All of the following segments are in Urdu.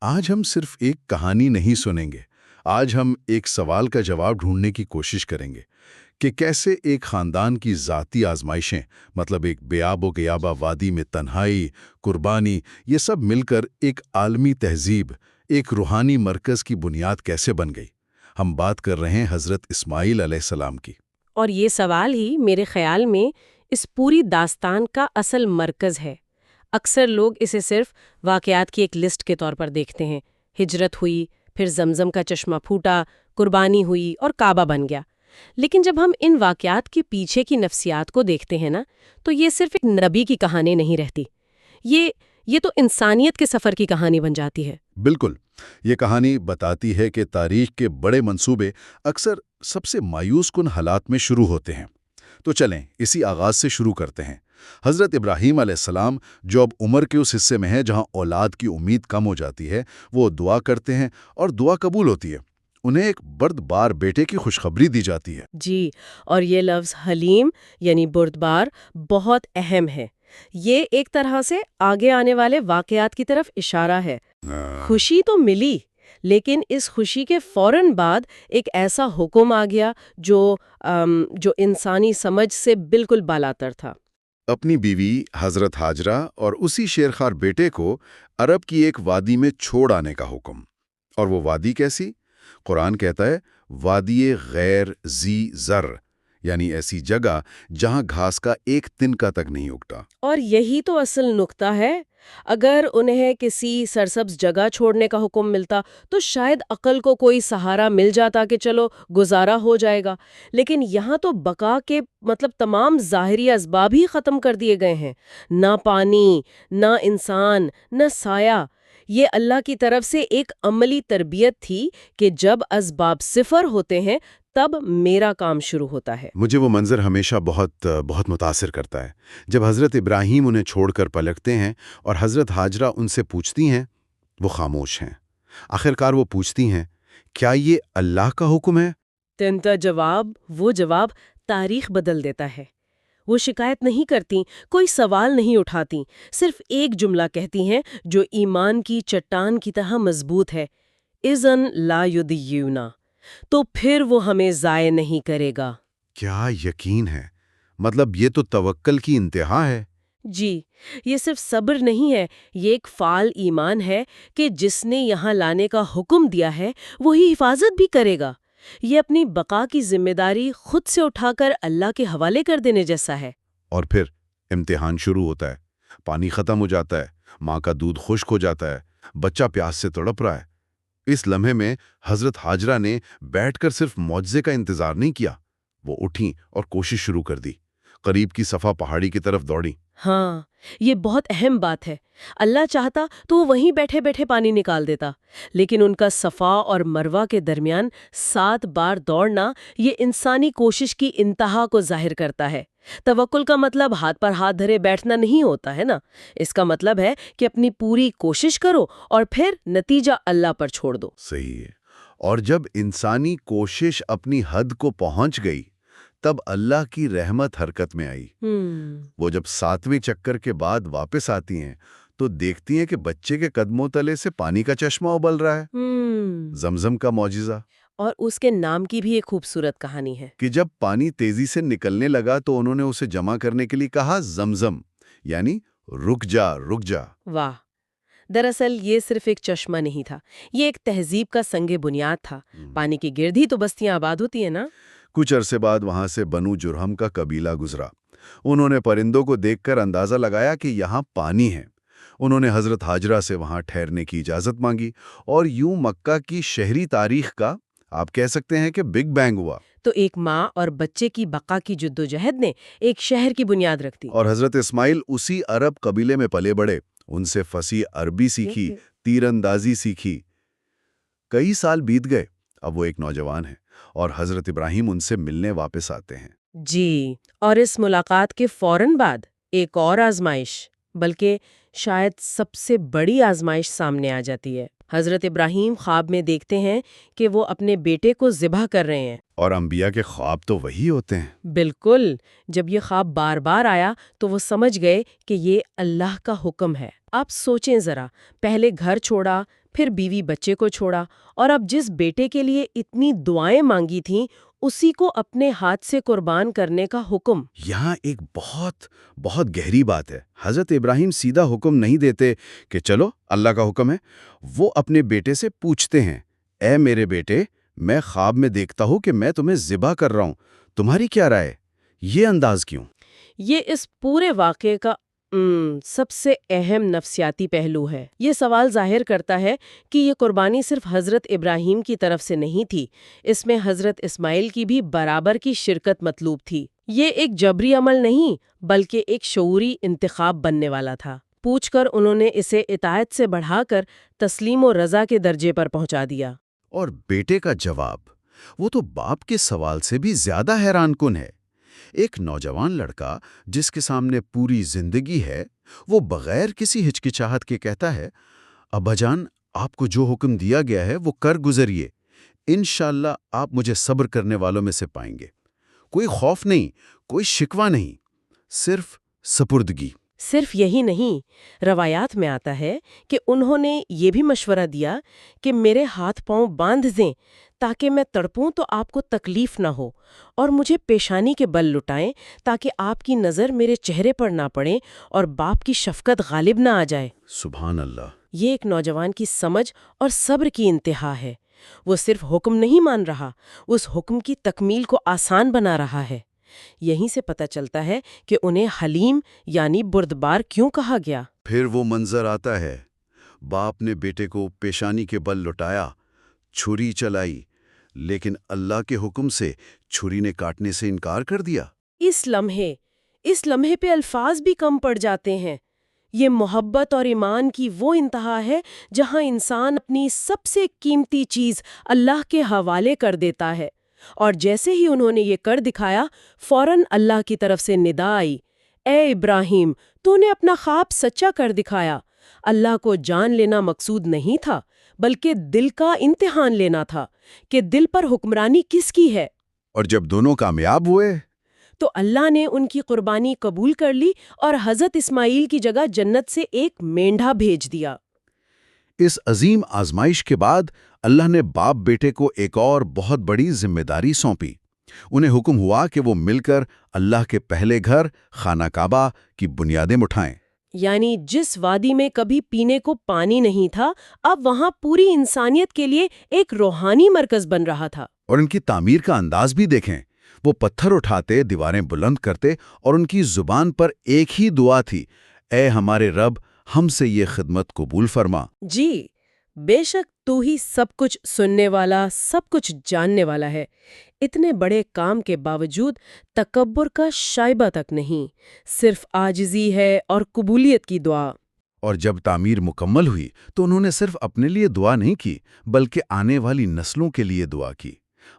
آج ہم صرف ایک کہانی نہیں سنیں گے، آج ہم ایک سوال کا جواب ڈھونڈنے کی کوشش کریں گے کہ کیسے ایک خاندان کی ذاتی آزمائشیں، مطلب ایک بے آب و گیابہ وادی میں تنہائی، قربانی، یہ سب مل کر ایک عالمی تہذیب، ایک روحانی مرکز کی بنیاد کیسے بن گئی۔ ہم بات کر رہے ہیں حضرت اسماعیل علیہ السلام کی۔ اور یہ سوال ہی میرے خیال میں اس پوری داستان کا اصل مرکز ہے۔ اکثر لوگ اسے صرف واقعات کی ایک لسٹ کے طور پر دیکھتے ہیں۔ ہجرت ہوئی، پھر زمزم کا چشمہ پھوٹا، قربانی ہوئی اور کعبہ بن گیا۔ لیکن جب ہم ان واقعات کے پیچھے کی نفسیات کو دیکھتے ہیں نا، تو یہ صرف ایک نبی کی کہانی نہیں رہتی۔ یہ تو انسانیت کے سفر کی کہانی بن جاتی ہے۔ بالکل، یہ کہانی بتاتی ہے کہ تاریخ کے بڑے منصوبے اکثر سب سے مایوس کن حالات میں شروع ہوتے ہیں۔ تو چلیں اسی آغاز سے شروع کرتے ہیں۔ حضرت ابراہیم علیہ السلام جو اب عمر کے اس حصے میں ہے جہاں اولاد کی امید کم ہو جاتی ہے، وہ دعا کرتے ہیں اور دعا قبول ہوتی ہے۔ انہیں ایک بردبار بیٹے کی خوشخبری دی جاتی ہے۔ جی، اور یہ لفظ حلیم یعنی بردبار بہت اہم ہے۔ یہ ایک طرح سے آگے آنے والے واقعات کی طرف اشارہ ہے۔ خوشی تو ملی، لیکن اس خوشی کے فوراً بعد ایک ایسا حکم آ گیا جو انسانی سمجھ سے بالکل بالاتر تھا۔ اپنی بیوی حضرت ہاجرہ اور اسی شیرخوار بیٹے کو عرب کی ایک وادی میں چھوڑ آنے کا حکم۔ اور وہ وادی کیسی؟ قرآن کہتا ہے وادی غیر ذی زر، یعنی ایسی جگہ جہاں گھاس کا ایک تنکا تک نہیں اگتا۔ اور یہی تو اصل نقطہ ہے۔ اگر انہیں کسی سرسبز جگہ چھوڑنے کا حکم ملتا تو شاید عقل کو کوئی سہارا مل جاتا کہ چلو گزارا ہو جائے گا، لیکن یہاں تو بقا کے تمام ظاہری اسباب ہی ختم کر دیے گئے ہیں۔ نہ پانی، نہ انسان، نہ سایہ۔ یہ اللہ کی طرف سے ایک عملی تربیت تھی کہ جب اسباب صفر ہوتے ہیں تب میرا کام شروع ہوتا ہے۔ مجھے وہ منظر ہمیشہ بہت متاثر کرتا ہے۔ جب حضرت ابراہیم انہیں چھوڑ کر پلٹتے ہیں اور حضرت ہاجرہ ان سے پوچھتی ہیں، وہ خاموش ہیں۔ آخرکار وہ پوچھتی ہیں، کیا یہ اللہ کا حکم ہے؟ تنتا وہ جواب تاریخ بدل دیتا ہے۔ وہ شکایت نہیں کرتی، کوئی سوال نہیں اٹھاتی، صرف ایک جملہ کہتی ہیں جو ایمان کی چٹان کی طرح مضبوط ہے، اذن لا یضیعنا، تو پھر وہ ہمیں ضائع نہیں کرے گا۔ کیا یقین ہے! مطلب یہ تو توکل کی انتہا ہے۔ جی، یہ صرف صبر نہیں ہے، یہ ایک فعال ایمان ہے کہ جس نے یہاں لانے کا حکم دیا ہے وہی حفاظت بھی کرے گا۔ یہ اپنی بقا کی ذمہ داری خود سے اٹھا کر اللہ کے حوالے کر دینے جیسا ہے۔ اور پھر امتحان شروع ہوتا ہے۔ پانی ختم ہو جاتا ہے، ماں کا دودھ خشک ہو جاتا ہے، بچہ پیاس سے تڑپ رہا ہے۔ اس لمحے میں حضرت ہاجرہ نے بیٹھ کر صرف معجزے کا انتظار نہیں کیا، وہ اٹھیں اور کوشش شروع کر دی۔ قریب کی صفا پہاڑی کی طرف دوڑیں۔ ہاں، یہ بہت اہم بات ہے۔ اللہ چاہتا تو وہ وہیں بیٹھے بیٹھے پانی نکال دیتا، لیکن ان کا صفا اور مروہ کے درمیان 7 بار دوڑنا یہ انسانی کوشش کی انتہا کو ظاہر کرتا ہے۔ توکل کا مطلب ہاتھ پر ہاتھ دھرے بیٹھنا نہیں ہوتا ہے نا، اس کا مطلب ہے کہ اپنی پوری کوشش کرو اور پھر نتیجہ اللہ پر چھوڑ دو۔ صحیح ہے۔ اور جب انسانی کوشش اپنی حد کو پہنچ گئی، تب اللہ کی رحمت حرکت میں آئی۔ وہ جب 7ویں چکر کے بعد واپس آتی ہیں تو دیکھتی ہیں کہ بچے کے قدموں تلے سے پانی کا چشمہ ابل رہا ہے۔ زمزم کا معجزہ۔ اور اس کے نام کی بھی ایک خوبصورت کہانی ہے کہ جب پانی تیزی سے نکلنے لگا تو انہوں نے اسے جمع کرنے کے لیے کہا زمزم، یعنی رک جا رک جا۔ واہ! دراصل یہ صرف ایک چشمہ نہیں تھا، یہ ایک تہذیب کا سنگ بنیاد تھا۔ پانی کی گرد ہی تو بستیاں آباد ہوتی ہیں نا۔ کچھ عرصے بعد وہاں سے بنو جرہم کا قبیلہ گزرا۔ انہوں نے پرندوں کو دیکھ کر اندازہ لگایا کہ یہاں پانی ہے۔ انہوں نے حضرت ہاجرہ سے وہاں ٹھہرنے کی اجازت مانگی اور یوں مکہ کی شہری تاریخ کا آپ کہہ سکتے ہیں کہ بگ بینگ ہوا۔ تو ایک ماں اور بچے کی بقا کی جدوجہد نے ایک شہر کی بنیاد رکھ دی۔ اور حضرت اسماعیل اسی عرب قبیلے میں پلے بڑے، ان سے فصیح عربی سیکھی، تیر اندازی سیکھی۔ کئی سال بیت گئے، اب وہ ایک نوجوان ہیں اور حضرت ابراہیم ان سے ملنے واپس آتے ہیں۔ جی، اور اس ملاقات کے فوراً بعد ایک اور آزمائش، بلکہ شاید سب سے بڑی آزمائش سامنے آ جاتی ہے۔ حضرت ابراہیم خواب میں دیکھتے ہیں کہ وہ اپنے بیٹے کو ذبح کر رہے ہیں۔ اور انبیاء کے خواب تو وہی ہوتے ہیں۔ بالکل، جب یہ خواب بار بار آیا تو وہ سمجھ گئے کہ یہ اللہ کا حکم ہے۔ آپ سوچیں ذرا، پہلے گھر چھوڑا، پھر بیوی بچے کو چھوڑا، اور اب جس بیٹے کے لیے اتنی دعائیں مانگی تھیں اسی کو اپنے ہاتھ سے قربان کرنے کا حکم۔ یہاں ایک بہت بہت گہری بات ہے۔ حضرت ابراہیم سیدھا حکم نہیں دیتے کہ چلو اللہ کا حکم ہے، وہ اپنے بیٹے سے پوچھتے ہیں، اے میرے بیٹے، میں خواب میں دیکھتا ہوں کہ میں تمہیں ذبح کر رہا ہوں، تمہاری کیا رائے؟ یہ انداز کیوں؟ یہ اس پورے واقعے کا سب سے اہم نفسیاتی پہلو ہے۔ یہ سوال ظاہر کرتا ہے کہ یہ قربانی صرف حضرت ابراہیم کی طرف سے نہیں تھی، اس میں حضرت اسماعیل کی بھی برابر کی شرکت مطلوب تھی۔ یہ ایک جبری عمل نہیں بلکہ ایک شعوری انتخاب بننے والا تھا۔ پوچھ کر انہوں نے اسے اطاعت سے بڑھا کر تسلیم و رضا کے درجے پر پہنچا دیا۔ اور بیٹے کا جواب، وہ تو باپ کے سوال سے بھی زیادہ حیران کن ہے۔ ایک نوجوان لڑکا جس کے سامنے پوری زندگی ہے، وہ بغیر کسی ہچکچاہٹ کے کہتا ہے، ابا جان، آپ کو جو حکم دیا گیا ہے وہ کر گزریے، انشاءاللہ آپ مجھے صبر کرنے والوں میں سے پائیں گے۔ کوئی خوف نہیں، کوئی شکوہ نہیں، صرف سپردگی۔ صرف یہی نہیں، روایات میں آتا ہے کہ انہوں نے یہ بھی مشورہ دیا کہ میرے ہاتھ پاؤں باندھ دیں تاکہ میں تڑپوں تو آپ کو تکلیف نہ ہو، اور مجھے پیشانی کے بل لٹائیں تاکہ آپ کی نظر میرے چہرے پر نہ پڑے اور باپ کی شفقت غالب نہ آ جائے۔ سبحان اللہ۔ یہ ایک نوجوان کی سمجھ اور صبر کی انتہا ہے۔ وہ صرف حکم نہیں مان رہا، اس حکم کی تکمیل کو آسان بنا رہا ہے۔ یہیں سے پتہ چلتا ہے کہ انہیں حلیم یعنی بردبار کیوں کہا گیا۔ پھر وہ منظر آتا ہے، باپ نے بیٹے کو پیشانی کے بل لٹایا، چھری چلائی، لیکن اللہ کے حکم سے چھری نے کاٹنے سے انکار کر دیا۔ اس لمحے پہ الفاظ بھی کم پڑ جاتے ہیں۔ یہ محبت اور ایمان کی وہ انتہا ہے جہاں انسان اپنی سب سے قیمتی چیز اللہ کے حوالے کر دیتا ہے، اور جیسے ہی انہوں نے یہ کر دکھایا، فوراً اللہ کی طرف سے ندا آئی، اے ابراہیم، تو نے اپنا خواب سچا کر دکھایا۔ اللہ کو جان لینا مقصود نہیں تھا بلکہ دل کا امتحان لینا تھا کہ دل پر حکمرانی کس کی ہے۔ اور جب دونوں کامیاب ہوئے تو اللہ نے ان کی قربانی قبول کر لی اور حضرت اسماعیل کی جگہ جنت سے ایک مینڈھا بھیج دیا۔ اس عظیم آزمائش کے بعد اللہ نے باپ بیٹے کو ایک اور بہت بڑی ذمہ داری سونپی۔ انہیں حکم ہوا کہ وہ مل کر اللہ کے پہلے گھر خانہ کعبہ کی بنیادیں اٹھائیں۔ یعنی جس وادی میں کبھی پینے کو پانی نہیں تھا، اب وہاں پوری انسانیت کے لیے ایک روحانی مرکز بن رہا تھا۔ اور ان کی تعمیر کا انداز بھی دیکھیں، وہ پتھر اٹھاتے، دیواریں بلند کرتے، اور ان کی زبان پر ایک ہی دعا تھی، اے ہمارے رب، ہم سے یہ خدمت قبول فرما۔ جی، بے شک تو ہی سب کچھ سننے والا، سب کچھ جاننے والا ہے۔ اتنے بڑے کام کے باوجود تکبر کا شائبہ تک نہیں، صرف عاجزی ہے اور قبولیت کی دعا۔ اور جب تعمیر مکمل ہوئی تو انہوں نے صرف اپنے لیے دعا نہیں کی بلکہ آنے والی نسلوں کے لیے دعا کی،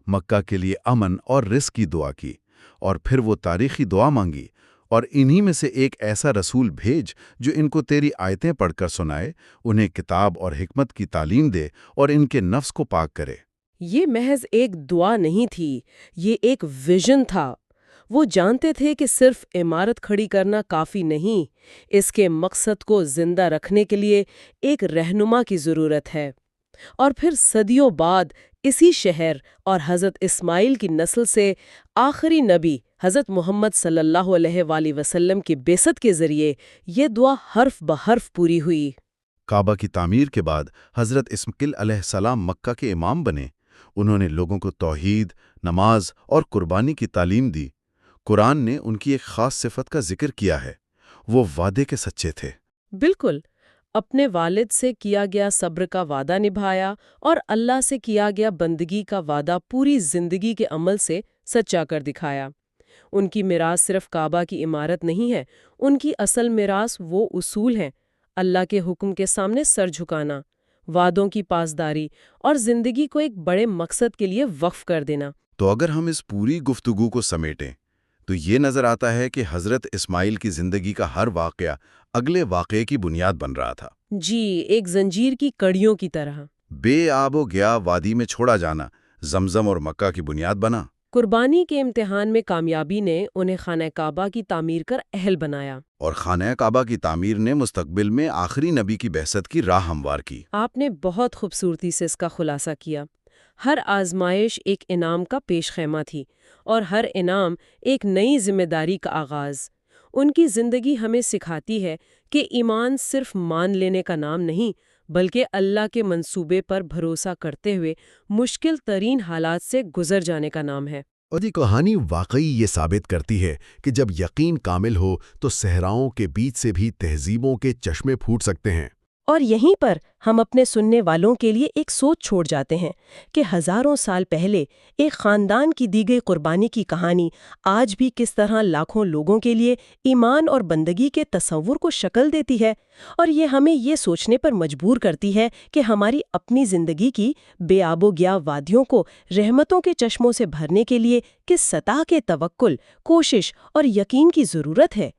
مکہ کے لیے امن اور رزق کی دعا کی، اور پھر وہ تاریخی دعا مانگی، اور انہی میں سے ایک ایسا رسول بھیج جو ان کو تیری آیتیں پڑھ کر سنائے، انہیں کتاب اور حکمت کی تعلیم دے اور ان کے نفس کو پاک کرے۔ یہ محض ایک دعا نہیں تھی، یہ ایک ویژن تھا۔ وہ جانتے تھے کہ صرف عمارت کھڑی کرنا کافی نہیں، اس کے مقصد کو زندہ رکھنے کے لیے ایک رہنما کی ضرورت ہے۔ اور پھر صدیوں بعد اسی شہر اور حضرت اسماعیل کی نسل سے آخری نبی حضرت محمد صلی اللہ علیہ وآلہ وسلم کی بعثت کے ذریعے یہ دعا حرف بحرف پوری ہوئی۔ کعبہ کی تعمیر کے بعد حضرت اسماعیل علیہ السلام مکہ کے امام بنے۔ انہوں نے لوگوں کو توحید، نماز اور قربانی کی تعلیم دی۔ قرآن نے ان کی ایک خاص صفت کا ذکر کیا ہے، وہ وعدے کے سچے تھے۔ بالکل، اپنے والد سے کیا گیا صبر کا وعدہ نبھایا اور اللہ سے کیا گیا بندگی کا وعدہ پوری زندگی کے عمل سے سچا کر دکھایا۔ ان کی میراث صرف کعبہ کی عمارت نہیں ہے، ان کی اصل میراث وہ اصول ہیں: اللہ کے حکم کے سامنے سر جھکانا، وعدوں کی پاسداری اور زندگی کو ایک بڑے مقصد کے لیے وقف کر دینا۔ تو اگر ہم اس پوری گفتگو کو سمیٹیں تو یہ نظر آتا ہے کہ حضرت اسماعیل کی زندگی کا ہر واقعہ اگلے واقعے کی بنیاد بن رہا تھا۔ جی، ایک زنجیر کی کڑیوں کی طرح۔ بے آب و گیا وادی میں چھوڑا جانا زمزم اور مکہ کی بنیاد بنا۔ قربانی کے امتحان میں کامیابی نے انہیں خانہ کعبہ کی تعمیر کر اہل بنایا۔ اور خانہ کعبہ کی تعمیر نے مستقبل میں آخری نبی کی بعثت کی راہ ہموار کی۔ آپ نے بہت خوبصورتی سے اس کا خلاصہ کیا۔ ہر آزمائش ایک انعام کا پیش خیمہ تھی، اور ہر انعام ایک نئی ذمہ داری کا آغاز۔ ان کی زندگی ہمیں سکھاتی ہے کہ ایمان صرف مان لینے کا نام نہیں، بلکہ اللہ کے منصوبے پر بھروسہ کرتے ہوئے مشکل ترین حالات سے گزر جانے کا نام ہے۔ اور یہ کہانی واقعی یہ ثابت کرتی ہے کہ جب یقین کامل ہو تو صحراؤں کے بیچ سے بھی تہذیبوں کے چشمے پھوٹ سکتے ہیں۔ اور یہیں پر ہم اپنے سننے والوں کے لیے ایک سوچ چھوڑ جاتے ہیں کہ ہزاروں سال پہلے ایک خاندان کی دی گئی قربانی کی کہانی آج بھی کس طرح لاکھوں لوگوں کے لیے ایمان اور بندگی کے تصور کو شکل دیتی ہے، اور یہ ہمیں یہ سوچنے پر مجبور کرتی ہے کہ ہماری اپنی زندگی کی بے آب و گیا وادیوں کو رحمتوں کے چشموں سے بھرنے کے لیے کس سطح کے توکل، کوشش اور یقین کی ضرورت ہے۔